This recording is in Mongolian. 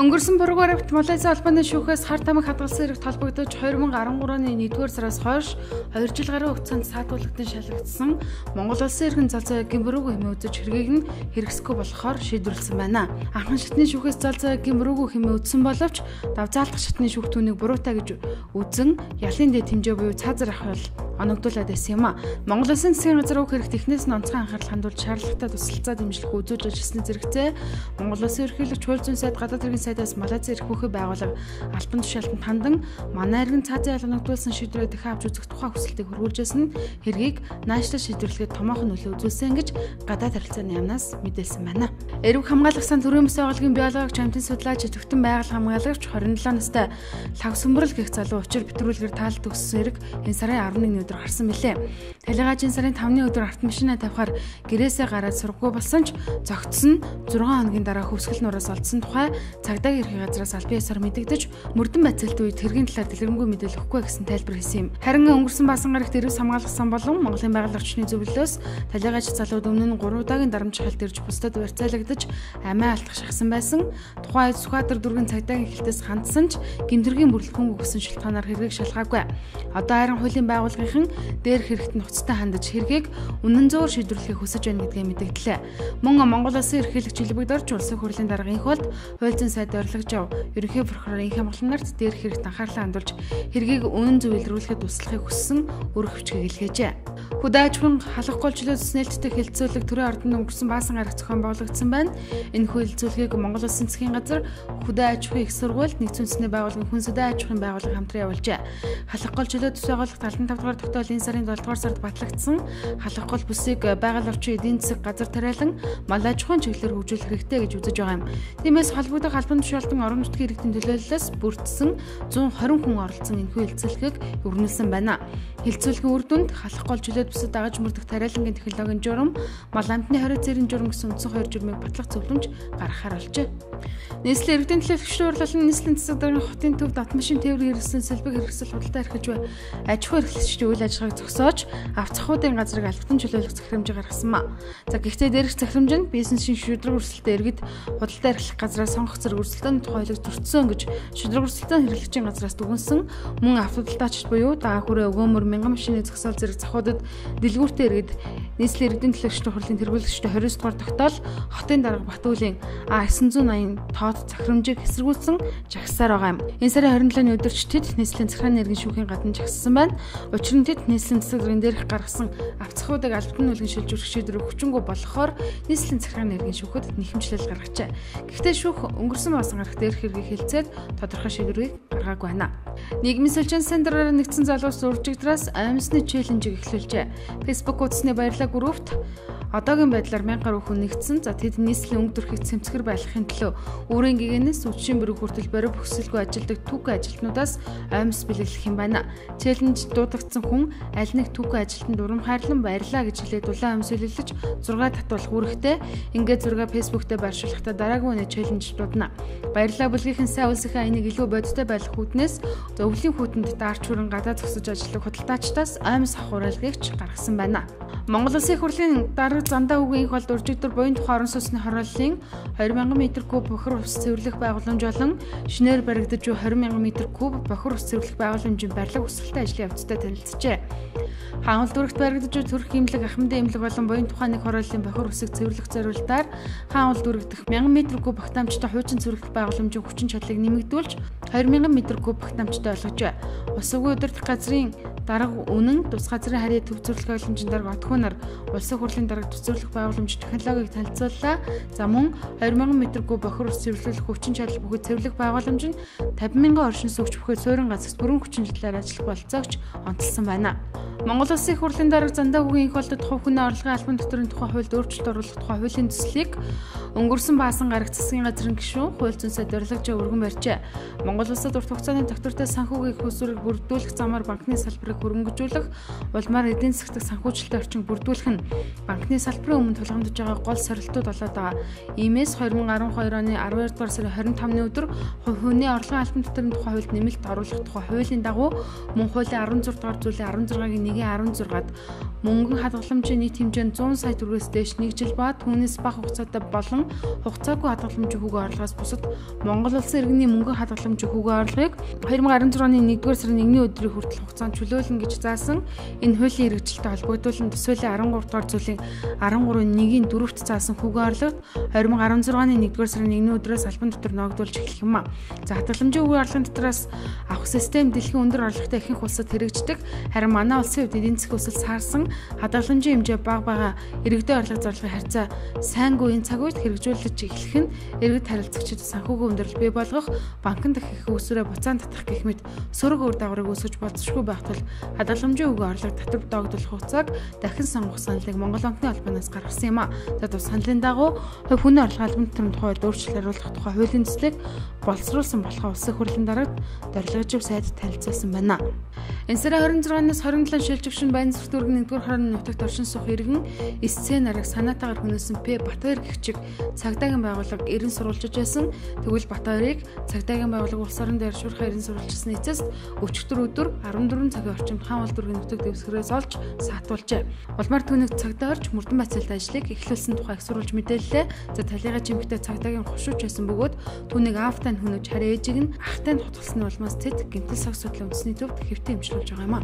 Өнгөрсөн програмт Малайз албаны шүүхээс хар тамхи хадгалсан хэрэг толбогдож 2013 оны 1-р сараас хойш 2 жил гаруй хугацаанд саатуулгадсан шалгагдсан Монгол Улсын эрхэм зал зоогийн мөрөөг хэмээн үзэж хэргийг нь хэрэгсэхгүй болохоор шийдвэрлсэн байна. Анхан шатны шүүхээс зал зоогийн мөрөөг хэмээн үзсэн боловч давзаалтах шатны шүүх түүнийг буруутай гэж үзэн ялын дэд хэмжээ буюу цаазар авах оногдуулаад байсан юм а. Монгол Улсын засгийн газар үг хэрэгт эхнээс нь онцгой анхаарал хандуулж шаардлагатай тусалцаа дэмжлэх үзүүлж ажилласны зэрэгцээ Монгол Улсын ерөнхийлөгч хууль зүйн сайд гадаад хэргийн сайдаас Малайз эрх хөхий байгууллага албан тушаалтанд хандан манай иргэн цаазын ялгагдуулсан шийдвэрээ дахин авч үзэх тухай хүсэлтийг хөрвүүлжсэн нь хэргийг наашлал шийдвэрлэхэд томоохон нөлөө үзүүлсэн гэж гадаад харилцааны яамнаас мэдээлсэн байна. Эрүүг хамгаалах сан төрийн өмс байгууллагын биологч амтын судлаач төвтөн байгаль хамгаалагч 27 настай лав сүмбрэл гэх залуу учир битрүүлгээр таалт өгсөн хэрэг энэ сарын 11-ний өдөр гарсан билээ. Талигаж энэ сарын 5-ны өдөр автомашинаа тавихаар гэрээсээ гараад сургаггүй болсон ч зогтсон 6 хоногийн дараа хөвсгөл нураас олдсон тухай цагдаагийн ерхий газраас албан ёсоор мэдэгдэж мөрдөн байцаалтын үед хэргийн талаар дэлгэрэнгүй мэдээлэл өгөхгүй гэсэн тайлбар хийсэн юм. Харин өнгөрсөн баасан гарагт эрүүс хамгаалах сан болон Монголын байгаль орчны зөвлөлөөс талигаж залууд өмнө нь 3 удаагийн дарамт шахалт ирж бусдад барьцаалагдаж амиа алдах шахсан байсан. Тухайн үед Сүхбаатар дүргийн цагдаагийн хэлтээс хандсан ч гэмтэргийн бүрэлдэхүүн өгсөн шалтгаанаар хэргийг шалгаагүй. Одоо харин хуулийн байгууллагын дээр хэрэгт нухацтай хандаж хэргийг үнэн зөвөр шийдвэрлэхийг хүсэж байна гэдгээ мэдэгдлээ. Мөн Монгол Улсын ерөнхийлөгч Илбэгдорч улсын хурлын даргын хөлд хууль зүйн сайд орилгож ав. Ерөнхий прокурор Инх Амгаланарт дээр хэрэгт анхаарлаа хандуулж хэргийг үнэн зөв илрүүлэхэд туслахыг хүссэн үр хөвчгийг илгээжээ. Хүдээ аж ахуйн халах гол чөлөөс нээлттэй хэлэлцүүлэг төрийн ордонд өнгөрсөн баасан гарагт зохион байгуулагдсан байна. Энэ хэлэлцүүлгийг Монгол Улсын засгийн газар, Хүдээ аж ахуйн их сургууль, Нэгдсэн үндэсний байгууллагын хүн сэдвийн аж ахуйн байгууллага хамтран явуулжээ. Халах гол чөлөө төс байгууллагт 75 дугаар тогтоол энэ сарын 7 дугаар сард батлагдсан. Халах гол бүсийг байгаль орчин эдийн засаг газар тариалан мал аж ахуйн чиглэлээр хөгжүүлэх хэрэгтэй гэж үзэж байгаа юм. Тиймээс холбогдох албан тушаалтан орон нутгийн иргэдийн төлөөллөөс бүрдсэн 120 хүн оролцсон энэхүү хэлэлцүүлгийг өрнүүлсэн байна. Хэлэлцүүлгийн үр дүнд халах гол чөлөөт бүсэд дагаж мөрдөх тариалангийн технологийн журам, мал амтны хорио зэргийн журам гэсэн үндсэн 2 журмыг батлах зөвлөмж гаргахаар болжээ. Нийслэлийн иргэдийн төлөөлөх шүүрлэл нь нийслэлийн засаг даргын хотын төвд автомашин тээврийн хэрэгсэл сэлбэг хэрэгсэл худалдаа эрхэлж буй аж ахуй эрхлэгчдийн үйл ажиллагааг зогсоож авцахуудын газрыг албатан чөлөөлөх захирамжийг гаргасан ба. За гэхдээ дээрх захирамж нь бизнесийн шудраг өрсөлдөөн иргэд худалдаа эрхлэх газраа сонгох зэрэг өрсөлдөөний тухайлыг зөрчсөн гэж шудраг өрсөлдөөн хэрэглэгчийн газраас дүгнсэн. Мөн автодалдаачд буюу дагаа хүрээ өгөөмөр мянган машины зогсоол зэрэг захуудад дэлгүүртээ иргэд нийслэлийн иргэдийн төлөөлөгчдийн хурлын тэргүүлэгчдийн 20 дугаар тогтоол хотын дарга Батүүлын А980 тоод захирамжийг эсэргүүцсэн жагсаар байгаа юм. Энэ сарын 27-ны өдөрч тэд нийслэлийн захиргааны нэргийн шүүхийн гадна жагссан байна. Учир нь тэд нийслэлийн засаг даргын дээрх гаргасан авцахуудыг албан нүлгэн шилжүүлэх шийдвэрийг хүчингүй болохоор нийслэлийн захиргааны нэргийн шүүхэд нэхэмжлэл гаргажээ. Гэхдээ шүүх өнгөрсөн баасан гарагт дээрх хэргийг хэлцээд тодорхой шийдвэрийг гаргаагүй байна. Нийгмийн сүлжээн центраар нэгдсэн залуус уржигдраас амьсны челленжийг эхлүүлжээ. Facebook утасны баярлалаа группт одоогийн байдлаар 1000 гаруй хүн нэгдсэн. За тэд нийслэлийн өнгө төрхийг цэмцгэр байлгахын төлөө өөрийн гэгээнээс үдшийн бүрэг хүртэл барив бүхсэлгүй ажилдаг түүхэн ажилтнуудаас амьс бэлэглэх юм байна. Челленж дуудагдсан хүн аль нэг түүхэн ажилтнанд урамхайрлан баярлаа гэж хэлээд улаан амьс бэлэглэж 6 татуулах үүрэгтэй. Ингээд зураг Facebook дээр байршуулахдаа дараагийн үний челленж дуудана. Баярлалаа бүлгийн сайн үлсэх айныг илүү бодиттой байлгах үүднээс өвлийн хүүтэнд даарч хүрэн гадаа зогсож ажилладаг худалдаачдаас амьс авах уриалгыг гаргасан байна. Монгол Улсын их хурлын дарга Зандаа үгийн холд уржигдэр буян тухай орон сууцны хорооллын 20,000 м3 бохир ус цэвэрлэх байгууламж болон шинээр баригдаж буй 20,000 м3 бохир ус цэвэрлэх байгууламжийн барилга хүсэлтийн ажлын явцтай танилцжээ. Хаанл дүрэгт баригдаж буй төрх имлэг, ахмадын имлэг болон буян тухайны хорооллын бохир усыг цэвэрлэх зорилтоор Хаанл дүрэг дэх 1000 м3 багтаамжтай хуучин цэвэрлэх байгууламжийн хүчин чадлыг нэмэгдүүлж 20,000 м3 багтаамжтай болгожээ. Ус угын удирдах газрын дарга үнэн тус газрын харьяа төв цэвэрлэх байгууламжийн дарга Отхоноор улсын хурлын дарга төв цэвэрлэх байгууламж технологиг танилцууллаа. За мөн 20,000 м3 бохир ус цэвэрлэх хүчин чадал бүхий цэвэрлэх байгууламж нь 50,000 оршин суугч бүхий суурин газарт бүрэн хүчин чадлаар ажиллах болцоогч онцлсан байна. Монгол Улсын их хурлын дарга Зандаа үгийн их болдод хувь хүний орлогын албан татврын тухай хуульд өөрчлөлт оруулах тухай хуулийн төслийг өнгөрсөн баасан гарагт засгийн газрын гишүүн хууль зүйн сайд орилгож өргөн барьжээ. Монгол Улсад урт хугацааны тогтвортой санхүүгийн их усүрийг бүрдүүлэх замаар банкны салбарыг үйлчлэгийг хөрөнгөжүүлэх, улмаар эдийн засгийн санхүүжилтийн орчин бүрдүүлэх нь банкны салбарын өмнө тулгамдж байгаа гол сорилтууд болоод байгаа. Иймээс 2012 оны 12 дугаар сарын 25-ны өдөр хувийн орлогын албан татварын тухай хуульд нэмэлт оруулах тухай хуулийн дагуу мөн хуулийн 16 дугаар зүйлийн 16-гийн 1-16-ад мөнгөн хадгаламжийн нийт хэмжээ нь 100 сая төгрөгөөс дээш 1 жил ба түүнээс бага хугацаатай болон хугацаагүй хадгаламжийн хүүгээ орлогоос бусад Монгол улсын иргэний мөнгөн хадгаламжийн хүүгээ орлогыг 2016 оны 1-р сарын 1-ний өдрийн хүртэл хугацаанд чөлөөлнө гэж заасан. Энэ хуулийн хэрэгжилттэй холбогдуулан төсвөлийн 13 дугаар зүйлийн 13-1-ийн 4-т заасан хүүгээ орлогод 2016 оны 1-р сарын 1-ний өдрөөс албан татвар ногдуулж эхлэх юм а. За хадгаламжийн хүүгээ орлогын татвараас авах систем дэлхийн өндөр орлоготой ихэнх улсад хэрэгждэг. Харин манай улсын хувьд эдийн засгийн өсөлт саарсан, хадгаламжийн хэмжээ бага байгаа иргэдийн орлого зарлахын харьцаа сайнгүй энэ цаг үед хэрэгжүүлж эхлэх нь иргэд харилцагчид санхүүгийн өндөрлөл бий болгох, банкнд их усүрээ буцаан татах гэх мэт сөрөг үр дагаврыг үүсгэж болзошгүй байх тул хадгаламжийн хүүгээ орлого татвар догдуулах хугацааг дахин сонгох саналыг Монгол банкны албанаас гаргасан юм а. За саналын дагуу хувь хүний орлогын албан татварын тухай өөрчлөлт оруулах тухай хуулийн төслийг боловсруулсан болохоо улсын хурлын дараад зорилгожив сайд танилцуулсан байна. Энэ сарын 26-наас 27 шилжигчэн байнь зүрх дүүргийн 1-р хорооны нутагт оршин суух иргэн сцен арга санаатаагаар хөнөөсөн П Батбаяр гэгчиг цагдаагийн байгууллага эрен сурвалжиж байсан. Тэгвэл Батбаярыг цагдаагийн байгууллага улс орон дээр шуурхай эрен сурвалжсны эцэст өчигдөр өдөр 14 цагийн орчимд хаан уул дүүргийн нутаг дэвсгэрээс олж саатуулжээ. Улмаар түүнийг цагдаа орж мөрдөн байцаалтай ажлыг эхлүүлсэн тухай их сурвалж мэдээллээ. За талигаа чимэгтэй цагдаагийн хошууч байсан бөгөөд түүнийг аавтай хөнөөж харин ээжийг нь ахтай нь тутгалсны улмаас тэд гэмтэл сог судлын үндэсний төвд хэвтэ эмчилүүлж байгаа юм а.